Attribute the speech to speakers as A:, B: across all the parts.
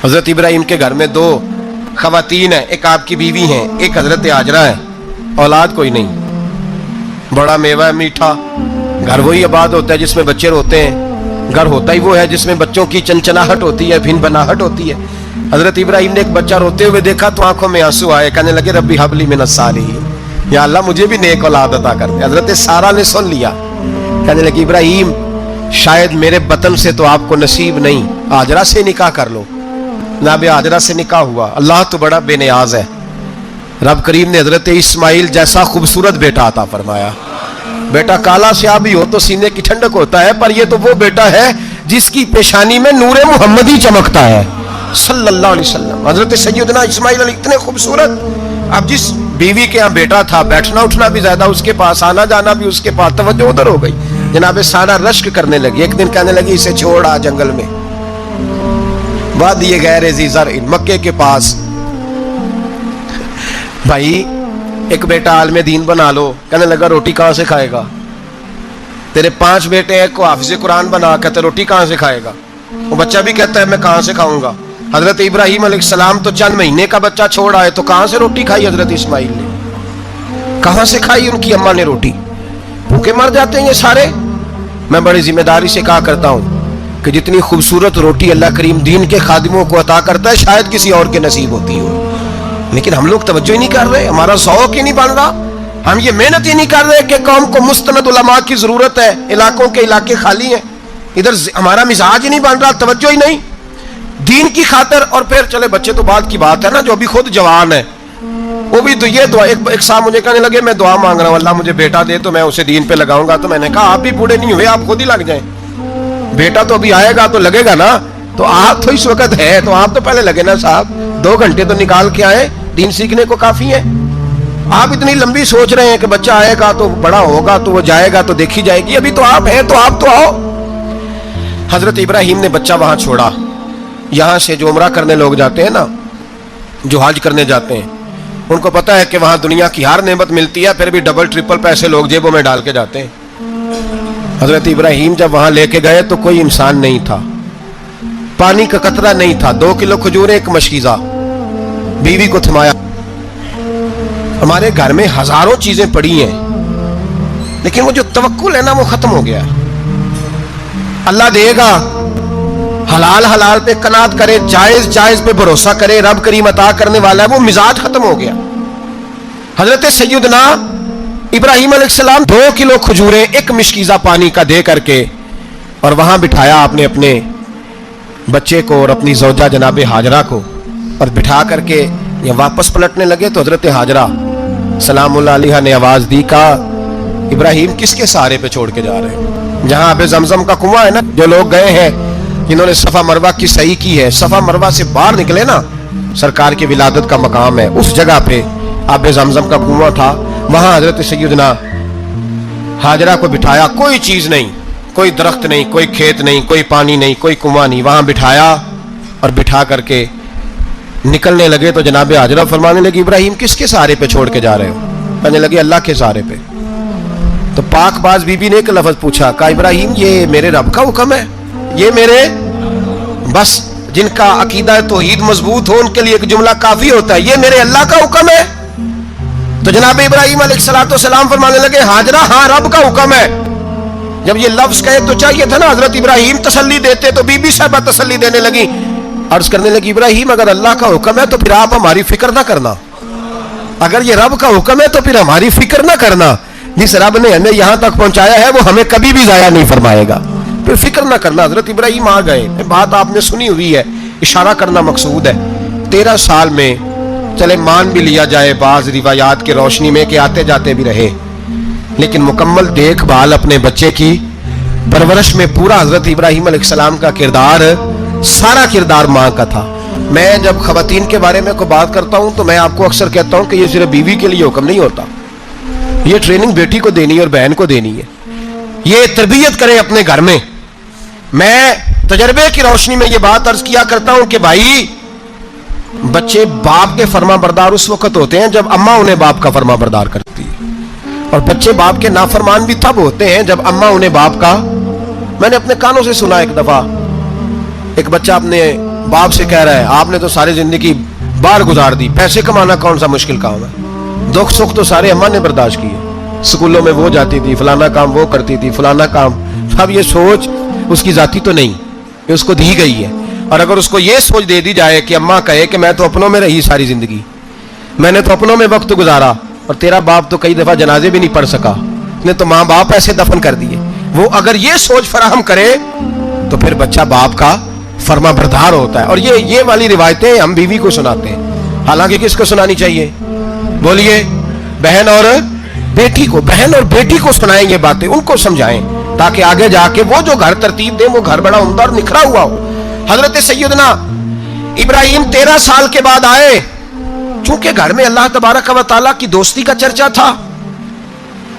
A: حضرت ابراہیم کے گھر میں دو خواتین ہیں، ایک آپ کی بیوی ہیں، ایک حضرت ہاجرہ ہے، اولاد کوئی نہیں، بڑا میوہ ہے میٹھا، گھر وہی آباد ہوتا ہے جس میں بچے روتے ہیں، گھر ہوتا ہی وہ ہے جس میں بچوں کی چنچناہٹ ہوتی ہے، بھن بناہٹ ہوتی ہے۔ حضرت ابراہیم نے ایک بچہ روتے ہوئے دیکھا تو آنکھوں میں آنسو آئے، کہنے لگے ربی حب لی من الصالحین، یا اللہ مجھے بھی نیک اولاد عطا کر دے۔ حضرت سارہ نے سن لیا، کہنے لگی ابراہیم شاید میرے بطن سے تو آپ کو نصیب نہیں، ہاجرہ سے نکاح کر لو۔ جناب ہاجرہ سے نکاح ہوا۔ اللہ تو بڑا بے نیاز ہے، رب کریم نے حضرت اسماعیل جیسا خوبصورت بیٹا عطا فرمایا۔ بیٹا کالا سیاہ بھی ہو تو سینے کی ٹھنڈک ہوتا ہے، پر یہ تو وہ بیٹا ہے جس کی پیشانی میں نور محمدی چمکتا ہے صلی اللہ علیہ وسلم۔ حضرت سیدنا اسماعیل علیہ اتنے خوبصورت، اب جس بیوی کے ہاں بیٹا تھا بیٹھنا اٹھنا بھی زیادہ اس کے پاس، آنا جانا بھی اس کے پاس، توجہ ادھر ہو گئی۔ جناب سارہ رشک کرنے لگی، ایک دن کہنے لگی اسے چھوڑ آ جنگل میں، وادی غیر ذی زرع مکے کے پاس، بھائی ایک بیٹا عالم دین بنا لو۔ کہنے لگا روٹی کہاں سے کھائے گا؟ تیرے 5 بیٹے ہیں، کو حافظ قرآن بنا، کہتے روٹی کہاں سے کھائے گا؟ وہ بچہ بھی کہتا ہے میں کہاں سے کھاؤں گا؟ حضرت ابراہیم علیہ السلام تو چند مہینے کا بچہ چھوڑ آئے، تو کہاں سے روٹی کھائی حضرت اسماعیل نے؟ کہاں سے کھائی ان کی اماں نے روٹی؟ بھوکے مر جاتے ہیں یہ سارے۔ میں بڑی ذمہ داری سے کہا کرتا ہوں کہ جتنی خوبصورت روٹی اللہ کریم دین کے خادموں کو عطا کرتا ہے شاید کسی اور کے نصیب ہوتی ہو، لیکن ہم لوگ توجہ ہی نہیں کر رہے، ہمارا ذوق ہی نہیں بن رہا، ہم یہ محنت ہی نہیں کر رہے کہ قوم کو مستند علماء کی ضرورت ہے، علاقوں کے علاقے خالی ہیں، ادھر ہمارا مزاج ہی نہیں بن رہا، توجہ ہی نہیں دین کی خاطر۔ اور پھر چلے بچے تو بعد کی بات ہے نا، جو ابھی خود جوان ہے وہ بھی تو یہ دعا، ایک صاحب مجھے کہنے لگے میں دعا مانگ رہا ہوں اللہ مجھے بیٹا دے تو میں اسے دین پہ لگاؤں گا، تو میں نے کہا آپ بھی بوڑھے نہیں ہوئے، آپ خود ہی لگ جائیں، بیٹا تو ابھی آئے گا تو لگے گا نا، تو آپ تو اس وقت ہے تو آپ تو پہلے لگے نا صاحب، 2 گھنٹے تو نکال کے آئے، دین سیکھنے کو کافی ہے۔ آپ اتنی لمبی سوچ رہے ہیں کہ بچہ آئے گا تو بڑا ہوگا تو وہ جائے گا تو دیکھی جائے گی، ابھی تو آپ ہیں تو آپ تو آؤ۔ حضرت ابراہیم نے بچہ وہاں چھوڑا۔ یہاں سے جو عمرہ کرنے لوگ جاتے ہیں نا، جو حج کرنے جاتے ہیں، ان کو پتا ہے کہ وہاں دنیا کی ہر نعمت ملتی ہے، پھر بھی ڈبل ٹرپل پیسے لوگ جیبوں میں ڈال کے جاتے ہیں۔ حضرت ابراہیم جب وہاں لے کے گئے تو کوئی انسان نہیں تھا، پانی کا قطرہ نہیں تھا، 2 کلو کھجوریں، ایک مشکیزہ، بیوی کو تھمایا۔ ہمارے گھر میں ہزاروں چیزیں پڑی ہیں لیکن وہ جو توکل ہے نا وہ ختم ہو گیا ہے۔ اللہ دے گا، حلال حلال پہ قناعت کرے، جائز جائز پہ بھروسہ کرے، رب کریم عطا کرنے والا ہے، وہ مزاج ختم ہو گیا۔ حضرت سیدنا ابراہیم علیہ السلام 2 کلو کھجوریں، ایک مشکیزہ پانی کا دے کر کے اور وہاں بٹھایا آپ نے اپنے بچے کو اور اپنی زوجہ جناب ہاجرہ کو، اور بٹھا کر کے یہ واپس پلٹنے لگے تو حضرت ہاجرہ سلام اللہ علیہ نے آواز دی، کہا ابراہیم کس کے سہارے پہ چھوڑ کے جا رہے ہیں؟ جہاں آب زمزم کا کنواں ہے نا، جو لوگ گئے ہیں جنہوں نے صفا مروہ کی صحیح کی ہے، صفا مروہ سے باہر نکلے نا، سرکار کی ولادت کا مقام ہے، اس جگہ پہ آب زمزم کا کنواں تھا، وہاں حضرت سیدنا ہاجرہ کو بٹھایا، کوئی چیز نہیں، کوئی درخت نہیں، کوئی کھیت نہیں، کوئی پانی نہیں، کوئی کنواں نہیں، وہاں بٹھایا اور بٹھا کر کے نکلنے لگے تو جناب ہاجرہ فرمانے لگی ابراہیم کس کے سہارے پہ چھوڑ کے جا رہے ہو؟ کہنے لگے اللہ کے سہارے پہ۔ تو پاک باز بی بی نے ایک لفظ پوچھا، کہا ابراہیم یہ میرے رب کا حکم ہے، یہ میرے، بس جن کا عقیدہ توحید مضبوط ہو ان کے لیے ایک جملہ کافی ہوتا ہے، یہ میرے اللہ کا حکم ہے۔ تو جناب ابراہیم علیہ السلام فرمانے لگے ہاجرہ ہاں رب کا حکم ہے۔ جب یہ لفظ کہے تو چاہیے تھا نا حضرت ابراہیم تسلی دیتے، تو بی بی صاحبہ تسلی دینے لگی، عرض کرنے لگی ابراہیم اگر اللہ کا حکم ہے تو پھر آپ ہماری فکر نہ کرنا، اگر یہ رب کا حکم ہے تو پھر ہماری فکر نہ کرنا، جس رب نے ہمیں یہاں تک پہنچایا ہے وہ ہمیں کبھی بھی ضائع نہیں فرمائے گا، پھر فکر نہ کرنا۔ حضرت ابراہیم آ گئے، بات آپ نے سنی ہوئی ہے، اشارہ کرنا مقصود ہے۔ 13 سال میں چلے مان بھی لیا جائے بعض روایات کی روشنی میں کہ آتے جاتے بھی رہے، لیکن مکمل دیکھ بھال اپنے بچے کی پرورش میں پورا حضرت ابراہیم علیہ السلام کا کردار، سارا کردار ماں کا تھا۔ میں جب خواتین کے بارے میں کوئی بات کرتا ہوں تو میں آپ کو اکثر کہتا ہوں کہ یہ صرف بیوی کے لیے حکم نہیں ہوتا، یہ ٹریننگ بیٹی کو دینی ہے اور بہن کو دینی ہے، یہ تربیت کریں اپنے گھر میں۔ میں تجربے کی روشنی میں یہ بات عرض کیا کرتا ہوں کہ بھائی بچے باپ کے فرما بردار اس وقت ہوتے ہیں جب اماں انہیں باپ کا فرما بردار کرتی ہے، اور بچے باپ کے نافرمان بھی تب ہوتے ہیں جب اماں انہیں باپ کا، میں نے اپنے کانوں سے سنا ایک دفعہ ایک بچہ اپنے باپ سے کہہ رہا ہے آپ نے تو ساری زندگی باہر گزار دی, پیسے کمانا کون سا مشکل کام ہے, دکھ سکھ تو سارے اماں نے برداشت کیے, سکولوں میں وہ جاتی تھی, فلانا کام وہ کرتی تھی, فلانا کام. اب یہ سوچ اس کی ذاتی تو نہیں, یہ اس کو دی گئی ہے. اور اگر اس کو یہ سوچ دے دی جائے کہ اماں کہے کہ میں تو اپنوں میں رہی ساری زندگی, میں نے تو اپنوں میں وقت گزارا, اور تیرا باپ تو کئی دفعہ جنازے بھی نہیں پڑھ سکا, نے تو ماں باپ ایسے دفن کر دیے, وہ اگر یہ سوچ فراہم کرے تو پھر بچہ باپ کا فرما بردار ہوتا ہے. اور یہ والی روایتیں ہم بیوی کو سناتے ہیں, حالانکہ کس کو سنانی چاہیے؟ بولیے, بہن اور بیٹی کو. بہن اور بیٹی کو سنائیں یہ باتیں, ان کو سمجھائیں, تاکہ آگے جا کے وہ جو گھر ترتیب دیں وہ گھر بڑا عمدہ اور نکھرا ہوا ہو. حضرت سیدنا ابراہیم 13 سال کے بعد آئے, چونکہ گھر میں اللہ تبارک و تعالیٰ کی دوستی کا چرچا تھا,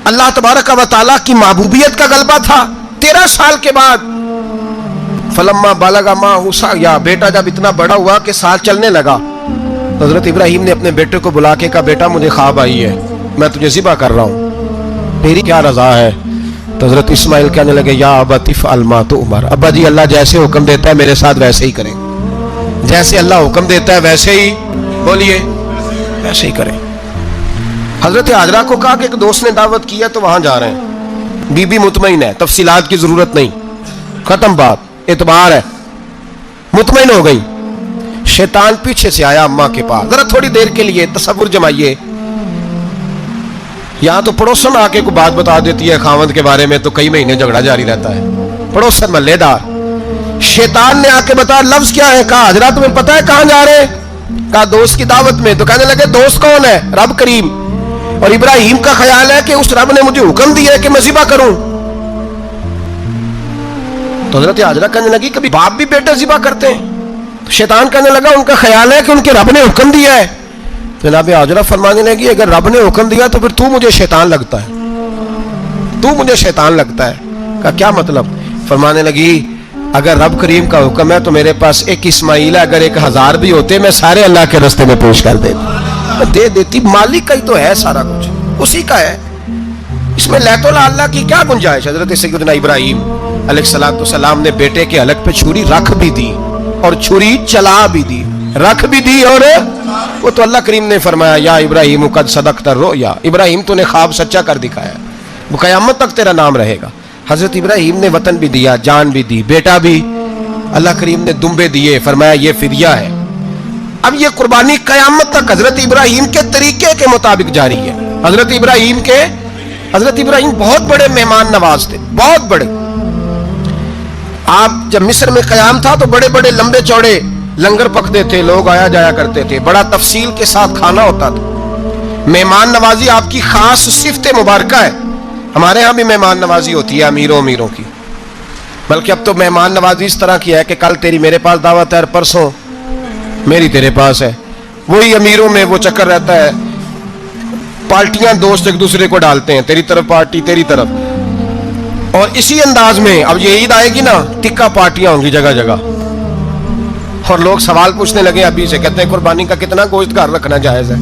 A: اللہ تبارک و تعالیٰ کی محبوبیت کا غلبہ تھا. 13 سال کے بعد فلما بالغ معہ السعی, بیٹا جب اتنا بڑا ہوا کہ سال چلنے لگا, حضرت ابراہیم نے اپنے بیٹے کو بلا کے کہا بیٹا مجھے خواب آئی ہے, میں تجھے ذبح کر رہا ہوں, تیری کیا رضا ہے؟ تو حضرت اسماعیل کہنے لگے یا ابت افعل ما تؤمر, ابا جی اللہ جیسے حکم دیتا ہے میرے ساتھ ویسے ہی کریں, جیسے اللہ حکم دیتا ہے ویسے ہی, بولیے ویسے ہی کریں. حضرت حاجرہ کو کہا کہ ایک دوست نے دعوت کی ہے تو وہاں جا رہے ہیں, بی بی مطمئن ہے, تفصیلات کی ضرورت نہیں, ختم بات, اعتبار ہے, مطمئن ہو گئی. شیطان پیچھے سے آیا اماں کے پاس, ذرا تھوڑی دیر کے لیے تصور جمائیے, یہاں تو پڑوسن آ کے کوئی بات بتا دیتی ہے خاوند کے بارے میں تو کئی مہینے جھگڑا جاری رہتا ہے, پڑوسن محلے دار. شیطان نے آ کے بتایا لفظ کیا ہے, کہا حضرت تمہیں پتا ہے کہاں جا رہے ہیں؟ کہا دوست کی دعوت میں. تو کہنے لگے دوست کون ہے؟ رب کریم. اور ابراہیم کا خیال ہے کہ اس رب نے مجھے حکم دیا ہے کہ میں ذبح کروں. تو حضرت حاجرہ کہنے لگی کبھی باپ بھی بیٹے ذبح کرتے ہیں؟ تو شیطان کہنے لگا ان کا خیال ہے کہ ان کے رب نے حکم دیا ہے. تو جناب حاجرہ فرمانے لگی اگر رب نے حکم دیا تو پھر تو مجھے شیطان لگتا ہے, تو مجھے شیطان لگتا ہے. کہا کیا مطلب؟ فرمانے لگی اگر رب کریم کا حکم ہے تو میرے پاس ایک اسماعیل ہے, اگر 1000 بھی ہوتے میں سارے اللہ کے راستے میں پیش کر دیتی, دے دیتی. مالک کا ہی تو ہے سارا کچھ, اسی کا ہے, اس میں لیت اللہ کی کیا گنجائش. حضرت سیدنا ابراہیم علیہ السلام نے بیٹے کے حلق پہ چھری رکھ بھی دی اور چھری چلا بھی دی, رکھ بھی دی, اور وہ تو اللہ کریم نے فرمایا یا ابراہیم قد صدقت الرؤیا, ابراہیم تو نے خواب سچا کر دکھایا, وہ قیامت تک تیرا نام رہے گا. حضرت ابراہیم نے وطن بھی دیا, جان بھی دی, بیٹا بھی, اللہ کریم نے دمبے دیے, فرمایا یہ فدیہ ہے. اب یہ قربانی قیامت تک حضرت ابراہیم کے طریقے کے مطابق جاری ہے. حضرت ابراہیم بہت بڑے مہمان نواز تھے, بہت بڑے. آپ جب مصر میں قیام تھا تو بڑے بڑے لمبے چوڑے لنگر پکتے تھے, لوگ آیا جایا کرتے تھے, بڑا تفصیل کے ساتھ کھانا ہوتا تھا. مہمان نوازی آپ کی خاص صفت مبارکہ ہے. ہمارے ہاں بھی مہمان نوازی ہوتی ہے امیروں کی, بلکہ اب تو مہمان نوازی اس طرح کی ہے کہ کل تیری میرے پاس دعوت ہے اور پرسوں میری تیرے پاس ہے. وہی امیروں میں وہ چکر رہتا ہے, پارٹیاں دوست ایک دوسرے کو ڈالتے ہیں, تیری طرف پارٹی تیری طرف. اور اسی انداز میں اب یہ عید آئے گی نا, ٹکا پارٹیاں ہوں گی جگہ جگہ, اور لوگ سوال پوچھنے لگے ابھی سے, کہتے ہیں قربانی کا کتنا گوشت گھر رکھنا جائز ہے.